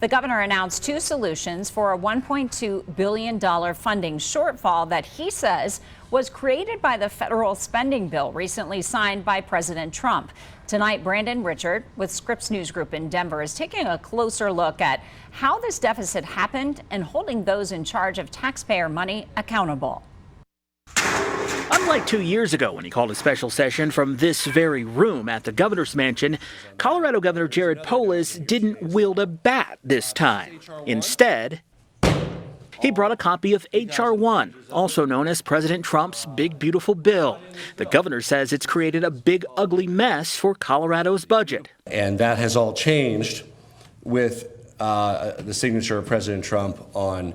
The governor announced two solutions for a $1.2 billion funding shortfall that he says was created by the federal spending bill recently signed by President Trump. Tonight, Brandon Richard with Scripps News Group in Denver is taking a closer look at how this deficit happened and holding those in charge of taxpayer money accountable. Unlike 2 years ago when he called a special session from this very room at the governor's mansion, Colorado Governor Jared Polis didn't wield a bat this time. Instead, he brought a copy of H.R. 1, also known as President Trump's Big Beautiful Bill. The governor says it's created a big ugly mess for Colorado's budget. And that has all changed with the signature of President Trump on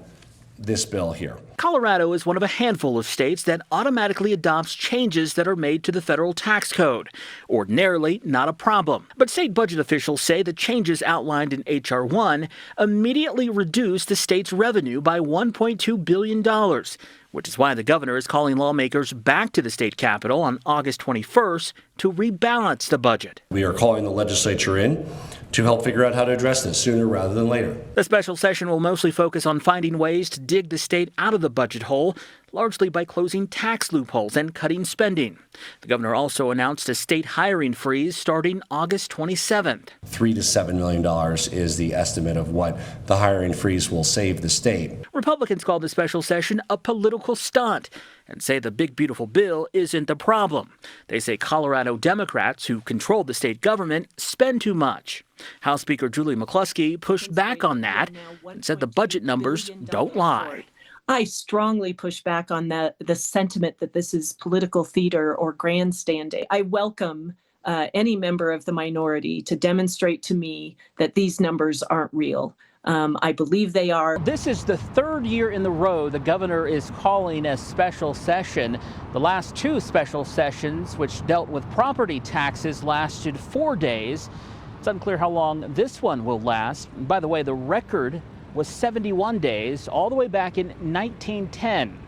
this bill here. Colorado is one of a handful of states that automatically adopts changes that are made to the federal tax code. Ordinarily, not a problem. But state budget officials say the changes outlined in H.R. 1 immediately reduce the state's revenue by $1.2 billion, which is why the governor is calling lawmakers back to the state capitol on August 21st to rebalance the budget. We are calling the legislature in to help figure out how to address this sooner rather than later. The special session will mostly focus on finding ways to dig the state out of the budget hole, largely by closing tax loopholes and cutting spending. The governor also announced a state hiring freeze starting August 27th. $3 to $7 million is the estimate of what the hiring freeze will save the state. Republicans called the special session a political stunt and say the Big Beautiful Bill isn't the problem. They say Colorado Democrats, who control the state government, spend too much. House Speaker Julie McCluskey pushed back on that and said the budget numbers don't lie. I strongly push back on the sentiment that this is political theater or grandstanding. I welcome any member of the minority to demonstrate to me that these numbers aren't real. I believe they are. This is the third year in a row the governor is calling a special session. The last two special sessions, which dealt with property taxes, lasted 4 days. It's unclear how long this one will last. And by the way, the record was 71 days, all the way back in 1910.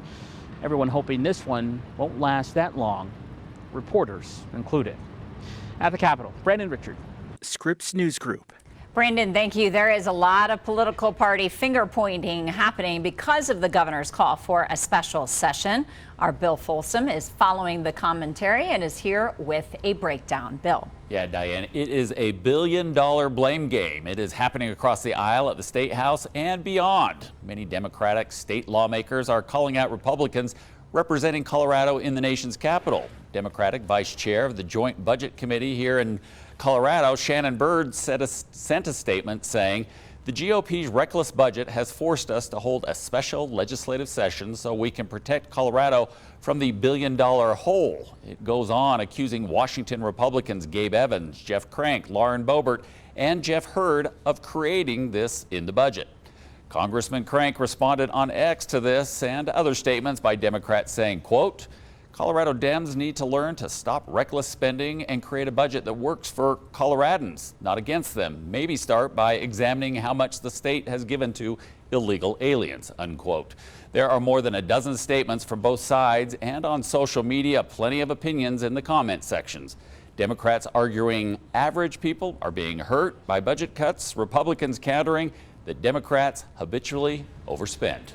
Everyone hoping this one won't last that long, reporters included. At the Capitol, Brandon Richard, Scripps News Group. Brandon, thank you. There is a lot of political party finger pointing happening because of the governor's call for a special session. Our Bill Folsom is following the commentary and is here with a breakdown. Bill. Yeah, Diane, it is a billion-dollar blame game. It is happening across the aisle at the State House and beyond. Many Democratic state lawmakers are calling out Republicans representing Colorado in the nation's capital. Democratic Vice Chair of the Joint Budget Committee here in Colorado, Shannon Byrd, sent a statement saying, "The GOP's reckless budget has forced us to hold a special legislative session so we can protect Colorado from the billion-dollar hole." It goes on accusing Washington Republicans Gabe Evans, Jeff Crank, Lauren Boebert, and Jeff Hurd of creating this in the budget. Congressman Crank responded on X to this and other statements by Democrats saying, quote, "Colorado Dems need to learn to stop reckless spending and create a budget that works for Coloradans, not against them. Maybe start by examining how much the state has given to illegal aliens," unquote. There are more than a dozen statements from both sides, and on social media, plenty of opinions in the comment sections. Democrats arguing average people are being hurt by budget cuts, Republicans countering that Democrats habitually overspend.